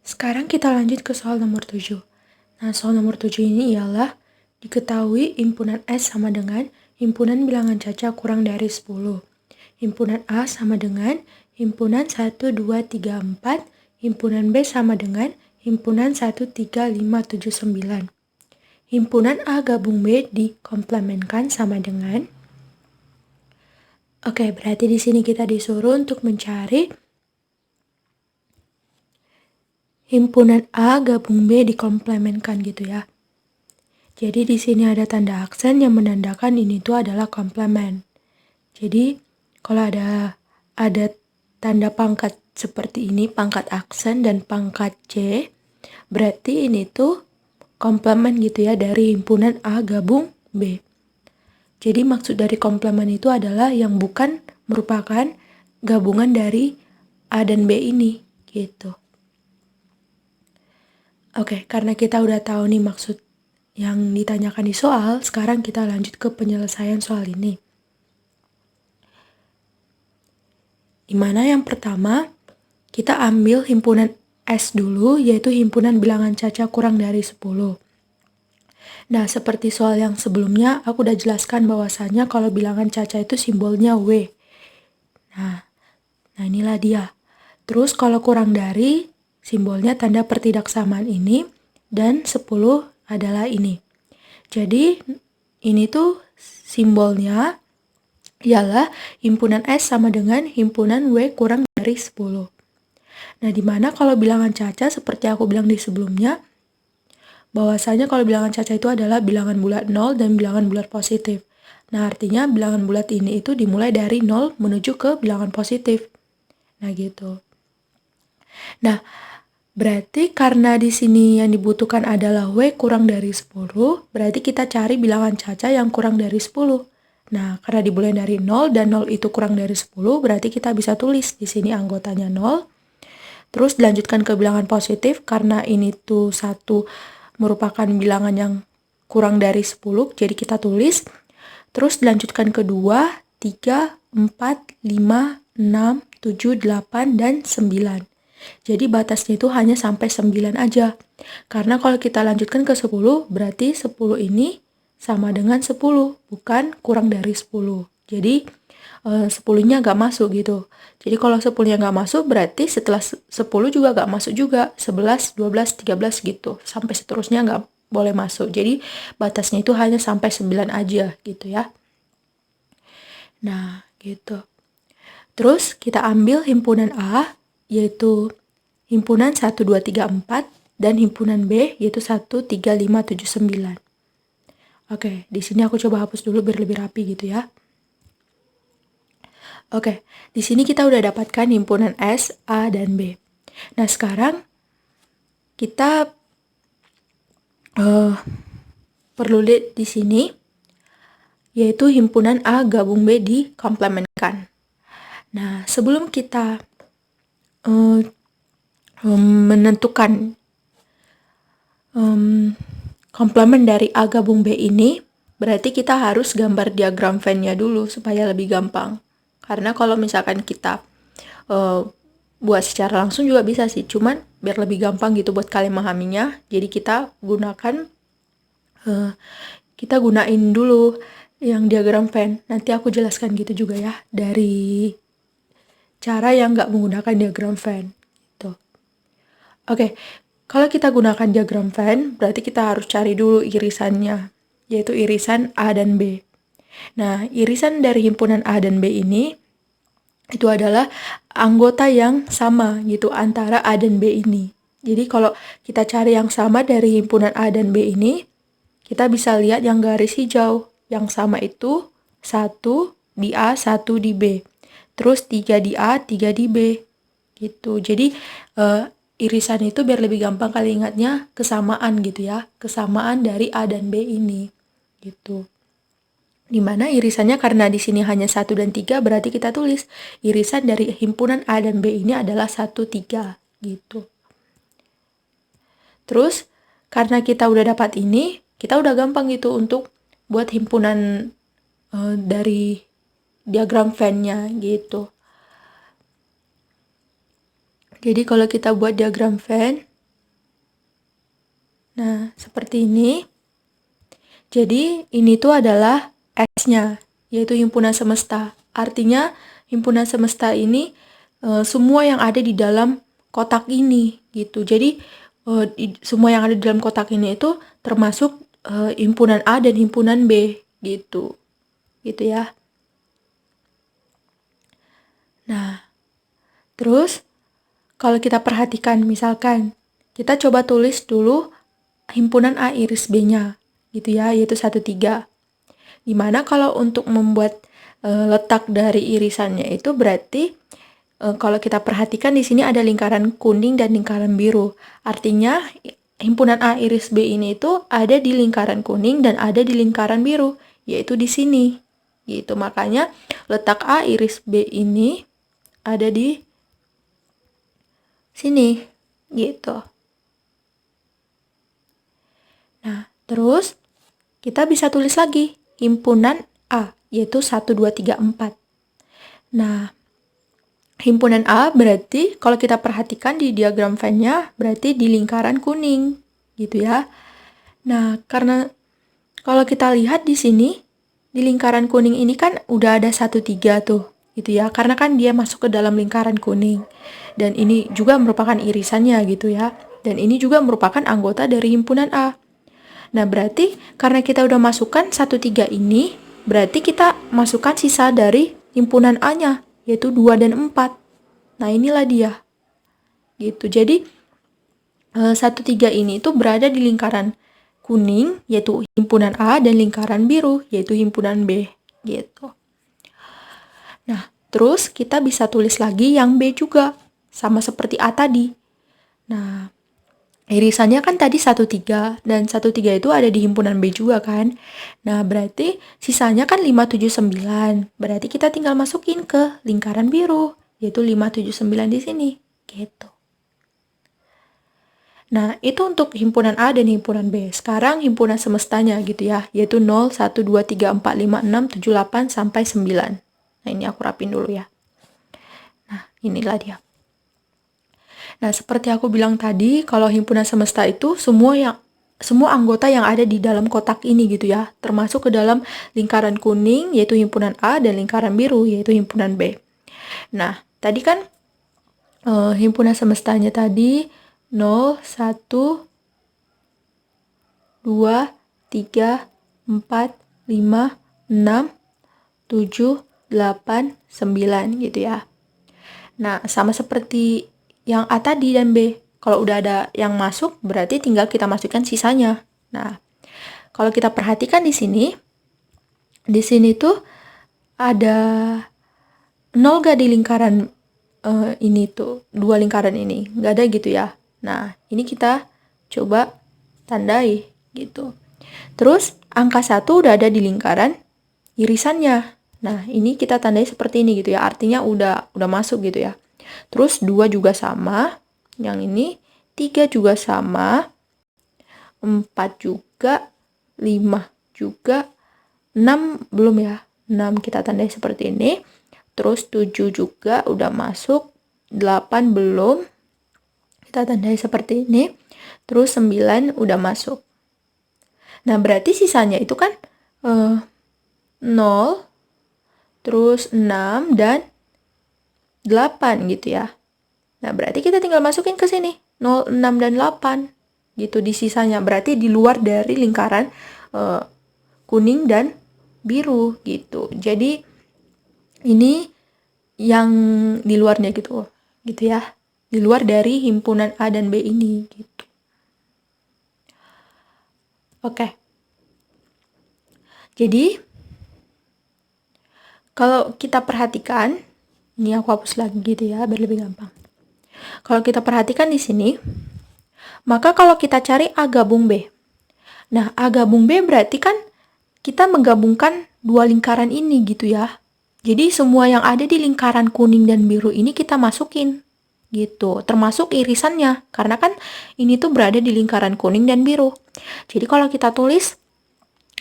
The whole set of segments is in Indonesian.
Sekarang kita lanjut ke soal nomor 7. Nah, soal nomor 7 ini ialah diketahui himpunan S sama dengan himpunan bilangan caca kurang dari 10. Himpunan A sama dengan himpunan 1, 2, 3, 4. Himpunan B sama dengan himpunan 1, 3, 5, 7, 9. Himpunan A gabung B dikomplemenkan sama dengan. Oke, berarti di sini kita disuruh untuk mencari himpunan A gabung B dikomplemenkan gitu ya. Jadi di sini ada tanda aksen yang menandakan ini tuh adalah komplemen. Jadi kalau ada tanda pangkat seperti ini, pangkat aksen dan pangkat C, berarti ini tuh komplemen gitu ya dari himpunan A gabung B. Jadi maksud dari komplemen itu adalah yang bukan merupakan gabungan dari A dan B ini gitu. Oke, karena kita udah tahu nih maksud yang ditanyakan di soal, sekarang kita lanjut ke penyelesaian soal ini. Dimana yang pertama, kita ambil himpunan S dulu, yaitu himpunan bilangan caca kurang dari 10. Nah, seperti soal yang sebelumnya, aku udah jelaskan bahwasannya kalau bilangan caca itu simbolnya W. Nah inilah dia. Terus kalau kurang dari, simbolnya tanda pertidaksamaan ini, dan 10 adalah ini. Jadi, ini tuh simbolnya ialah himpunan S sama dengan himpunan W kurang dari 10. Nah, dimana kalau bilangan caca, seperti aku bilang di sebelumnya, bahwasanya kalau bilangan caca itu adalah bilangan bulat 0 dan bilangan bulat positif. Nah, artinya bilangan bulat ini itu dimulai dari 0 menuju ke bilangan positif. Nah, gitu. Nah, berarti karena di sini yang dibutuhkan adalah W kurang dari 10, berarti kita cari bilangan caca yang kurang dari 10. Nah, karena dimulai dari 0 dan 0 itu kurang dari 10, berarti kita bisa tulis di sini anggotanya 0. Terus dilanjutkan ke bilangan positif, karena ini tuh satu merupakan bilangan yang kurang dari 10, jadi kita tulis. Terus dilanjutkan ke 2, 3, 4, 5, 6, 7, 8, dan 9. Jadi batasnya itu hanya sampai 9 aja. Karena kalau kita lanjutkan ke 10, berarti 10 ini sama dengan 10, bukan kurang dari 10. Jadi 10-nya nggak masuk gitu. Jadi kalau 10-nya nggak masuk, berarti setelah 10 juga nggak masuk juga. 11, 12, 13 gitu. Sampai seterusnya nggak boleh masuk. Jadi batasnya itu hanya sampai 9 aja gitu ya. Nah, gitu. Terus kita ambil himpunan A, yaitu himpunan 1, 2, 3, 4, dan himpunan B, yaitu 1, 3, 5, 7, 9. Oke, di sini aku coba hapus dulu biar lebih rapi gitu ya. Oke, di sini kita udah dapatkan himpunan S, A, dan B. Nah, sekarang kita perlu lihat di sini, yaitu himpunan A gabung B dikomplemenkan. Nah, sebelum kita menentukan komplemen dari A gabung B ini, berarti kita harus gambar diagram Venn-nya dulu supaya lebih gampang. Karena kalau misalkan kita buat secara langsung juga bisa sih, cuman biar lebih gampang gitu buat kalian memahaminya, jadi kita gunain dulu yang diagram Venn. Nanti aku jelaskan gitu juga ya, dari cara yang nggak menggunakan diagram Venn. Gitu. Oke, kalau kita gunakan diagram Venn, berarti kita harus cari dulu irisannya, yaitu irisan A dan B. Nah, irisan dari himpunan A dan B ini, itu adalah anggota yang sama gitu antara A dan B ini. Jadi kalau kita cari yang sama dari himpunan A dan B ini, kita bisa lihat yang garis hijau. Yang sama itu 1 di A, 1 di B. Terus 3 di A, 3 di B. Gitu. Jadi irisan itu biar lebih gampang kali ingatnya kesamaan gitu ya. Kesamaan dari A dan B ini. Gitu. Dimana irisannya karena di sini hanya 1 dan 3, berarti kita tulis irisan dari himpunan A dan B ini adalah 1, 3 gitu. Terus karena kita udah dapat ini, kita udah gampang gitu untuk buat himpunan dari diagram Venn-nya gitu. Jadi kalau kita buat diagram Venn, Nah, seperti ini. Jadi, ini tuh adalah S-nya, yaitu himpunan semesta. Artinya, himpunan semesta ini semua yang ada di dalam kotak ini, gitu. Jadi, semua yang ada di dalam kotak ini itu termasuk himpunan A dan himpunan B, gitu. Gitu ya. Nah, terus kalau kita perhatikan, misalkan kita coba tulis dulu himpunan A iris B-nya, gitu ya, yaitu 13. Dimana kalau untuk membuat letak dari irisannya itu berarti kalau kita perhatikan di sini ada lingkaran kuning dan lingkaran biru. Artinya himpunan A iris B ini itu ada di lingkaran kuning dan ada di lingkaran biru, yaitu di sini. Gitu. Makanya letak A iris B ini ada di sini, gitu. Nah, terus kita bisa tulis lagi himpunan A, yaitu 1, 2, 3, 4. Nah, himpunan A berarti kalau kita perhatikan di diagram Venn-nya berarti di lingkaran kuning, gitu ya. Nah, karena kalau kita lihat di sini, di lingkaran kuning ini kan udah ada 1, 3 tuh, gitu ya. Karena kan dia masuk ke dalam lingkaran kuning. Dan ini juga merupakan irisannya gitu ya. Dan ini juga merupakan anggota dari himpunan A. Nah, berarti karena kita udah masukkan 1, 3 ini, berarti kita masukkan sisa dari himpunan A-nya, yaitu 2 dan 4. Nah, inilah dia. Gitu. Jadi, 1, 3 ini itu berada di lingkaran kuning, yaitu himpunan A, dan lingkaran biru, yaitu himpunan B. Gitu. Nah, terus kita bisa tulis lagi yang B juga, sama seperti A tadi. Nah, irisannya kan tadi 1, 3, dan 1, 3 itu ada di himpunan B juga kan. Nah, berarti sisanya kan 5, 7, 9. Berarti kita tinggal masukin ke lingkaran biru, yaitu 5, 7, 9 di sini. Gitu. Nah, itu untuk himpunan A dan himpunan B. Sekarang himpunan semestanya gitu ya, yaitu 0, 1, 2, 3, 4, 5, 6, 7, 8, sampai 9. Nah, ini aku rapin dulu ya. Nah, inilah dia. Nah, seperti aku bilang tadi, kalau himpunan semesta itu semua anggota yang ada di dalam kotak ini gitu ya, termasuk ke dalam lingkaran kuning yaitu himpunan A dan lingkaran biru yaitu himpunan B. Nah, tadi kan himpunan semestanya tadi 0, 1, 2, 3, 4, 5, 6, 7, 8, 9 gitu ya. Nah, sama seperti yang A tadi dan B. Kalau udah ada yang masuk, berarti tinggal kita masukkan sisanya. Nah, kalau kita perhatikan di sini tuh ada 0 gak di lingkaran ini tuh, 2 lingkaran ini. Gak ada gitu ya. Nah, ini kita coba tandai gitu. Terus, angka 1 udah ada di lingkaran irisannya. Nah, ini kita tandai seperti ini gitu ya. Artinya udah masuk gitu ya. Terus 2 juga sama. Yang ini 3 juga sama. 4 juga. 5 juga. 6 belum ya. 6 kita tandai seperti ini. Terus 7 juga udah masuk. 8 belum. Kita tandai seperti ini. Terus 9 udah masuk. Nah, berarti sisanya itu kan 0, terus 6, dan 8 gitu ya. Nah, berarti kita tinggal masukin ke sini. 0, 6, dan 8 gitu di sisanya. Berarti di luar dari lingkaran kuning dan biru gitu. Jadi, ini yang di luarnya gitu ya. Di luar dari himpunan A dan B ini gitu. Oke. Jadi, kalau kita perhatikan, ini aku hapus lagi gitu ya, biar lebih gampang. Kalau kita perhatikan di sini, maka kalau kita cari A gabung B. Nah, A gabung B berarti kan kita menggabungkan dua lingkaran ini gitu ya. Jadi semua yang ada di lingkaran kuning dan biru ini kita masukin gitu, termasuk irisannya. Karena kan ini tuh berada di lingkaran kuning dan biru. Jadi kalau kita tulis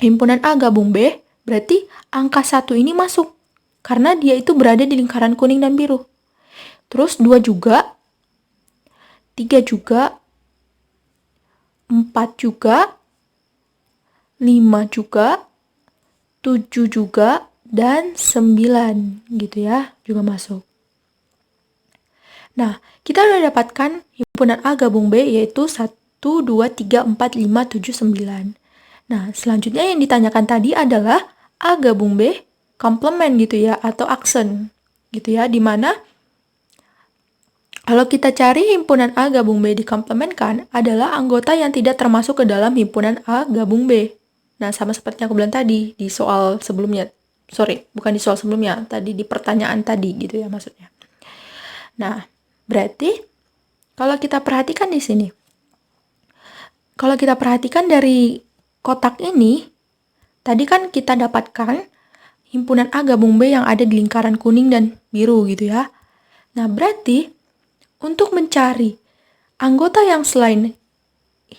himpunan A gabung B, berarti angka 1 ini masuk. Karena dia itu berada di lingkaran kuning dan biru. Terus 2 juga, 3 juga, 4 juga, 5 juga, 7 juga, dan 9 gitu ya, juga masuk. Nah, kita udah dapatkan himpunan A gabung B yaitu 1, 2, 3, 4, 5, 7, 9. Nah, selanjutnya yang ditanyakan tadi adalah A gabung B komplement gitu ya, atau aksen gitu ya, dimana kalau kita cari himpunan A gabung B dikomplementkan adalah anggota yang tidak termasuk ke dalam himpunan A gabung B. Nah, sama seperti yang aku bilang tadi di soal sebelumnya. Sorry, bukan di soal sebelumnya, tadi di pertanyaan tadi gitu ya maksudnya. Nah, berarti kalau kita perhatikan di sini, kalau kita perhatikan dari kotak ini, tadi kan kita dapatkan himpunan A gabung B yang ada di lingkaran kuning dan biru gitu ya. Nah, berarti untuk mencari anggota yang selain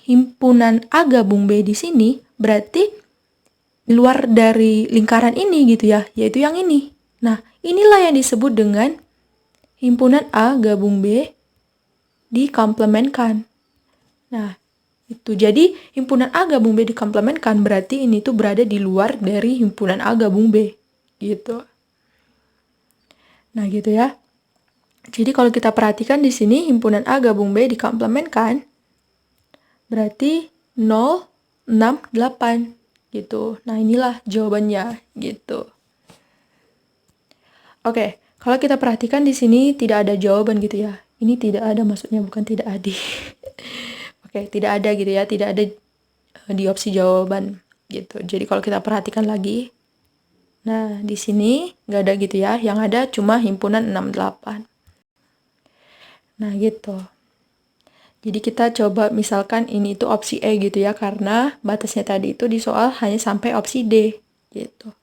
himpunan A gabung B di sini, berarti di luar dari lingkaran ini gitu ya, yaitu yang ini. Nah, inilah yang disebut dengan himpunan A gabung B dikomplementkan. Nah, itu. Jadi, himpunan A gabung B dikomplementkan berarti ini tuh berada di luar dari himpunan A gabung B. Gitu. Nah, gitu ya. Jadi kalau kita perhatikan di sini himpunan A gabung B dikomplementkan berarti 0, 6, 8 gitu. Nah, inilah jawabannya gitu. Oke, kalau kita perhatikan di sini tidak ada jawaban gitu ya. Ini tidak ada, maksudnya bukan tidak ada. Oke, tidak ada gitu ya, tidak ada di opsi jawaban gitu. Jadi kalau kita perhatikan lagi, nah di sini nggak ada gitu ya. Yang ada cuma himpunan 6, 8. Nah, gitu. Jadi kita coba misalkan ini itu opsi E gitu ya, karena batasnya tadi itu di soal hanya sampai opsi D gitu.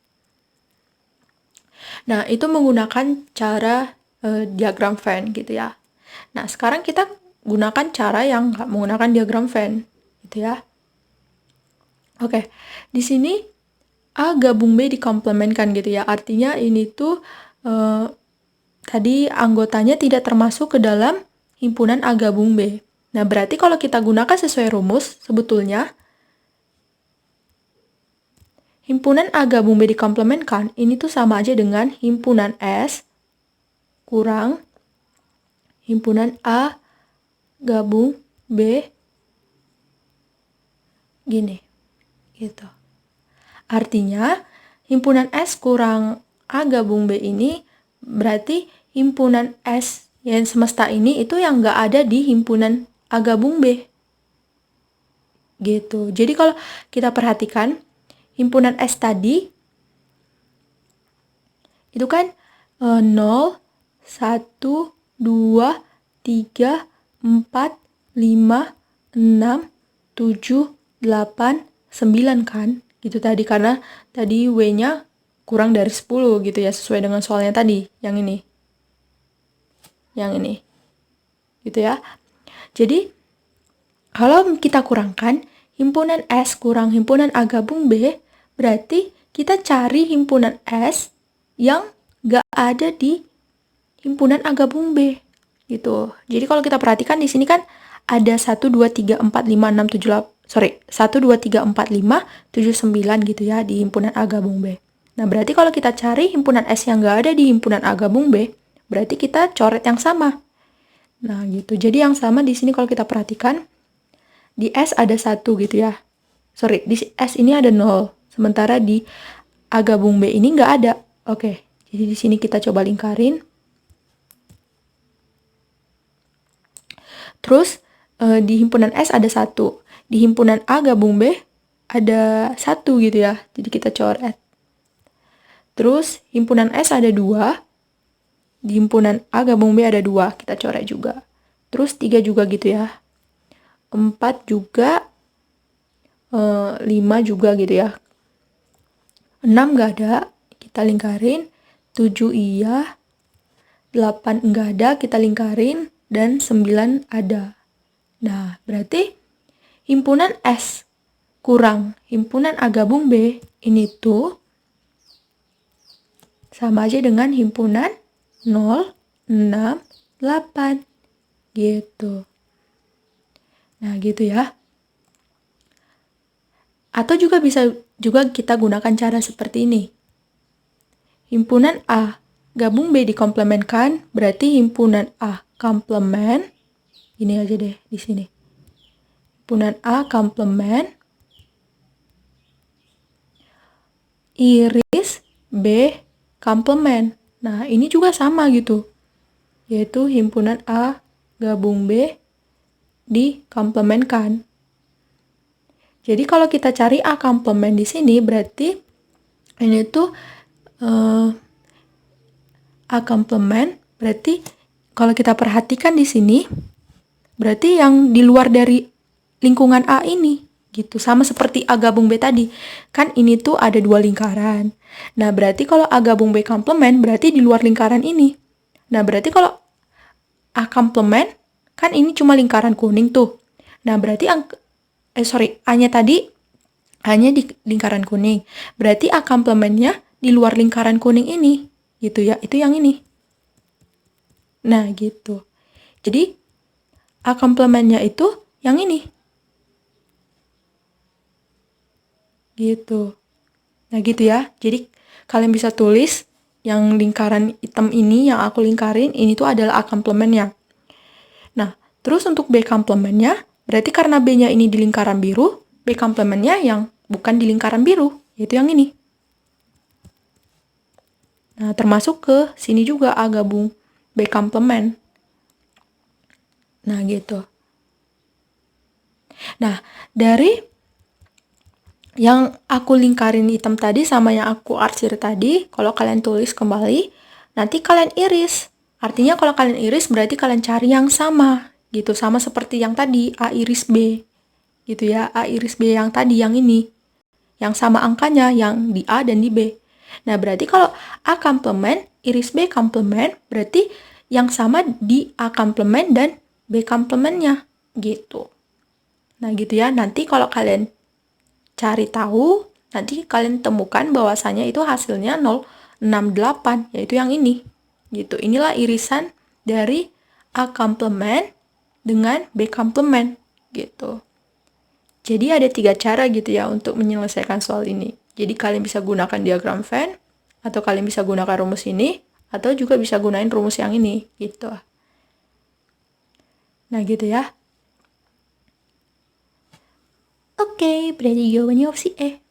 Nah, itu menggunakan cara diagram Venn gitu ya. Nah, sekarang kita gunakan cara yang nggak menggunakan diagram Venn gitu ya. Oke, di sini A gabung B dikomplementkan gitu ya. Artinya ini tuh tadi anggotanya tidak termasuk ke dalam himpunan A gabung B. Nah, berarti kalau kita gunakan sesuai rumus, sebetulnya himpunan A gabung B dikomplementkan, ini tuh sama aja dengan himpunan S kurang himpunan A gabung B gini, gitu. Artinya, himpunan S kurang A gabung B ini berarti himpunan S yang semesta ini itu yang nggak ada di himpunan A gabung B. Gitu. Jadi kalau kita perhatikan, himpunan S tadi itu kan 0, 1, 2, 3, 4, 5, 6, 7, 8, 9 kan? Gitu tadi, karena tadi W-nya kurang dari 10 gitu ya, sesuai dengan soalnya tadi, yang ini. Yang ini. Gitu ya. Jadi, kalau kita kurangkan, himpunan S kurang himpunan A gabung B, berarti kita cari himpunan S yang nggak ada di himpunan A gabung B. Gitu. Jadi kalau kita perhatikan di sini kan ada 1, 2, 3, 4, 5, 6, 7, 8, 1, 2, 3, 4, 5, 7, 9 gitu ya di himpunan A gabung B. Nah, berarti kalau kita cari himpunan S yang nggak ada di himpunan A gabung B, berarti kita coret yang sama. Nah, gitu. Jadi yang sama di sini kalau kita perhatikan, di S ada 1 gitu ya. Di S ini ada 0. Sementara di A gabung B ini nggak ada. Oke, jadi di sini kita coba lingkarin. Terus di himpunan S ada 1. Di himpunan A gabung B ada 1 gitu ya. Jadi kita coret. Terus himpunan S ada 2. Di himpunan A gabung B ada 2. Kita coret juga. Terus 3 juga gitu ya. 4 juga. 5 juga gitu ya. 6 nggak ada. Kita lingkarin. 7 iya. 8 nggak ada. Kita lingkarin. Dan 9 ada. Nah, berarti himpunan S kurang himpunan A gabung B ini tuh sama aja dengan himpunan 0, 6, 8 gitu. Nah, gitu ya. Atau juga bisa juga kita gunakan cara seperti ini. Himpunan A gabung B dikomplementkan, berarti himpunan A komplement. Ini aja deh di sini. Himpunan A komplement iris B komplement. Nah, ini juga sama gitu. Yaitu himpunan A gabung B dikomplementkan. Jadi kalau kita cari A komplement di sini berarti ini tuh A komplement berarti kalau kita perhatikan di sini berarti yang di luar dari lingkungan A ini gitu, sama seperti A gabung B tadi. Kan ini tuh ada dua lingkaran. Nah, berarti kalau A gabung B komplement berarti di luar lingkaran ini. Nah, berarti kalau A komplement kan ini cuma lingkaran kuning tuh. Nah, berarti A-nya tadi hanya di lingkaran kuning. Berarti A komplementnya di luar lingkaran kuning ini. Gitu ya, itu yang ini. Nah, gitu. Jadi, A komplementnya itu yang ini. Gitu. Nah, gitu ya. Jadi, kalian bisa tulis yang lingkaran hitam ini, yang aku lingkarin, ini tuh adalah A komplementnya. Nah, terus untuk B komplementnya, berarti karena B-nya ini di lingkaran biru, B komplementnya yang bukan di lingkaran biru, yaitu yang ini. Nah, termasuk ke sini juga A gabung B komplement. Nah, gitu. Nah, dari yang aku lingkarin hitam tadi sama yang aku arsir tadi, kalau kalian tulis kembali, nanti kalian iris. Artinya kalau kalian iris berarti kalian cari yang sama, gitu. Sama seperti yang tadi, A iris B. Gitu ya, A iris B yang tadi, yang ini. Yang sama angkanya, yang di A dan di B. Nah, berarti kalau A komplement, iris B komplement, berarti yang sama di A komplement dan B komplementnya. Gitu. Nah, gitu ya. Nanti kalau kalian cari tahu, nanti kalian temukan bahwasanya itu hasilnya 068, yaitu yang ini. Gitu. Inilah irisan dari A komplement dengan B komplement. Gitu. Jadi ada 3 cara gitu ya untuk menyelesaikan soal ini. Jadi kalian bisa gunakan diagram Venn, atau kalian bisa gunakan rumus ini, atau juga bisa gunain rumus yang ini, gitu. Nah gitu ya. Oke, berarti jawabannya opsi E.